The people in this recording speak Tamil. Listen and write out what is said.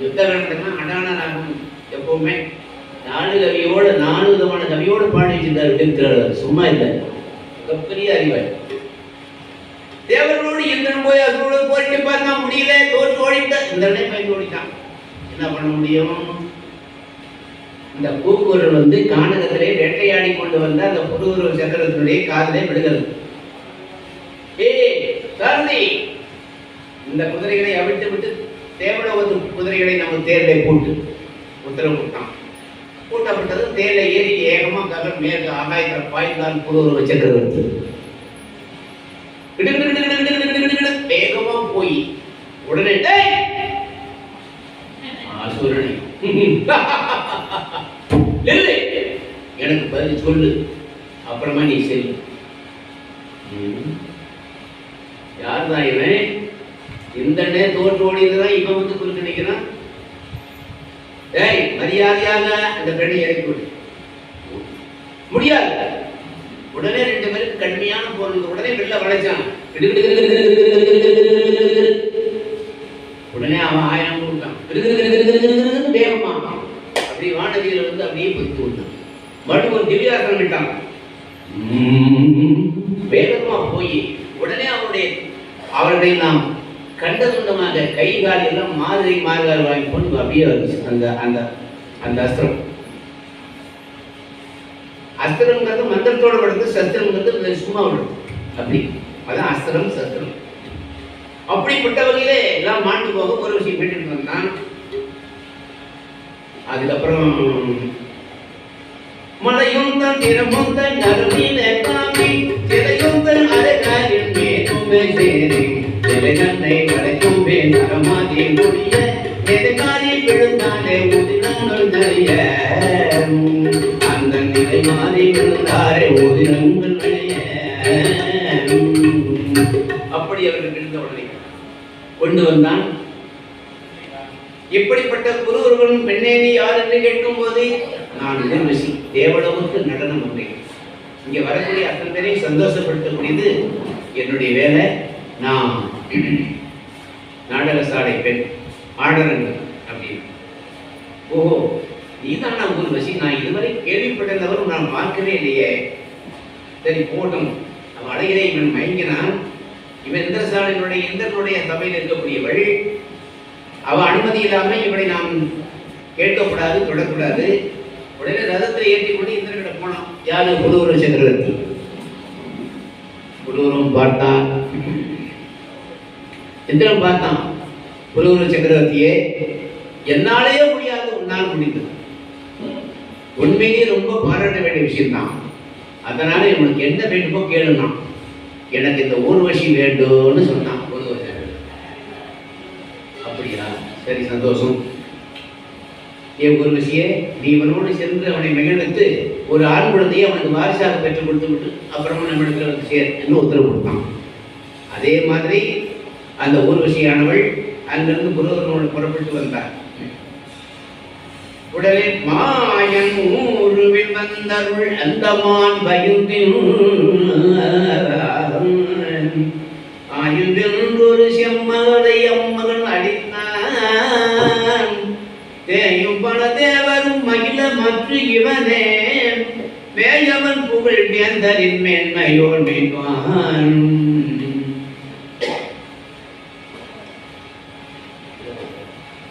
யுத்த காலத்துனா அடான ராகம் எப்பவுமே 4 கவியோடு 4 விதமான கவியோடு பாடி வச்சிருந்தார் விடுக்கிறார். சும்மா இல்லை, மிகப்பெரிய அறிவாய். தேவர்களோடு இந்திரன் போய் அசுரோடு போரிட்டு பார்த்தா முடியல, தோற்று ஓடிட்ட. இந்திரனே பயந்து ஓடிட்டான். என்ன பண்ண முடியும்? இந்த கூக்குரல் கானகத்திலே வேட்டையாடி கொண்டு வந்த அந்த புதுவுருவ சக்கரத்தினுடைய காதலை விடுகிறது. சாரதி, இந்த குதிரைகளை அவிழ்த்து விட்டு தேவலோகத்து குதிரைகளை நம்ம தேர்லை போட்டு உத்தரவு போட்டான். கூட்டப்பட்டது தேர்ல ஏறி ஏகமா ககன் மேற்கு ஆகாயத்தில் பாய்ந்தான் புதுவுருவ சக்கரவர்த்தி. வேகமா போய் உடனே அசுரனை எனக்கு பதில் சொல்லு, அப்புறமா நீ செல்லு. யார் தான் இவன்? இந்த தோற்று ஓடிதான் இவன் குறுக்க நிற்கிறான். மரியாதையாக அந்த பெண்ணை இறக்கி விடு. முடியாது. உடனே 2 பேருக்கு கடுமையான போர். உடனே வெள்ள வளைச்சான். உடனே அவன் 1000 கொடுத்தான். வேகமா அப்படி வானதியில அப்படியே பொறுத்து விட்டான். மறுபடியும் ஒரு திவ்யாசனம் விட்டான். வேகமா போய் உடனே அவருடைய நாம் கண்ட துண்டமாக கை கால் எல்லாம் மாதிரி மாறுகால் வாங்கி கொண்டு அப்படியே வந்துச்சு அந்த அந்த அந்த அஸ்திரம். அஸ்திரம்ங்கிறது மந்திரத்தோடு படுத்து, சஸ்திரம்ங்கிறது சும்மா விடுது. அப்படி அதான் அஸ்திரம் சஸ்திரம். அப்படிப்பட்ட வகையிலே எல்லாம் மாண்டு போக ஒரு விஷயம் கேட்டுட்டு வந்தான். அதுக்கப்புறம் மலையும் தான் திறமும் தான் நறுமீன காமி சிலையும் தான் அழகாயின் மேலுமே சேரி சிலை நன்னை வளைக்கும் நரமாதி முடிய எதிர்காரி விழுந்தாலே உதிரங்கள் நிறைய அந்த நிலை மாறி விழுந்தாரே உதிரங்கள் நிறைய. அப்படி அவர்கள் இருந்த உடனே கொண்டு வந்தான். இப்படிப்பட்ட குருவர்களும் பெண்ணேனி யார் என்று கேட்கும் போது நான் ஊர்வசி, தேவலோகத்து நடனம் வந்தேன். இங்கே வரக்கூடிய அத்தனை பேரையும் சந்தோஷப்படுத்தக்கூடியது என்னுடைய வேலை. நான் நாடக சாலை பெண் ஆடரங்கள் அப்படின்னு. ஓஹோ, நீதான் நான் ஊர்வசி, நான் இதுவரை கேள்விப்பட்டவரும் நான் பார்க்கவே இல்லையே. சரி போட்டும், அவன் அழகிலே இவன் மயங்கினான். இவன் இந்திரனுடைய சபையில் இருக்கக்கூடியவள். அவ அனுமதி இல்லாமல் இவனை நாம் கேட்கக்கூடாது, தொடக்கூடாது. உடனே ரதத்தில் ஏற்றி கொண்டு இந்திரனிட போனான். யாரு? புதுவுருவ சக்கரவர்த்தி. புதுவுருவம் பார்த்தான். இந்திரன் பார்த்தான் புதுவுருவ சக்கரவர்த்தியே, என்னாலேயே முடியாது, உன்னால் முடிந்தது. உண்மையிலேயே ரொம்ப பாராட்ட வேண்டிய விஷயம்தான். அதனால இவனுக்கு என்ன வேண்டுமோ கேளுனா. எனக்கு இந்த ஊர்வசி வேண்டும்னு சொன்னான் புதுவுருவ சக்கரவர்த்தி. அப்படியா, சரி சந்தோஷம். என் ஊர்வசியே, நீ இவனோடு சென்று அவனை மகிழ்வித்து ஒரு ஆண் குழந்தையை அவனுக்கு வாரிசாக பெற்றுக் கொடுத்து விட்டு அப்புறமா நம்மிடத்தில் வந்து சேர் என்று உத்தரவு கொடுத்தான். அதே மாதிரி அந்த ஊர்வசியானவள் அங்கிருந்து புரோகனோடு புறப்பட்டு வந்தார். உடனே மாயன் ஊருவில் வந்தருள் அந்தமான் பயந்தின் ஆயுதில் ஒரு செம்மகளை அம்மகன் அடித்தான். தேயும் பல தேவரும் மகிழ மற்ற இவனே வேயவன் புகழ் வேந்தரின் மேன்மையோர் மேன்வான்.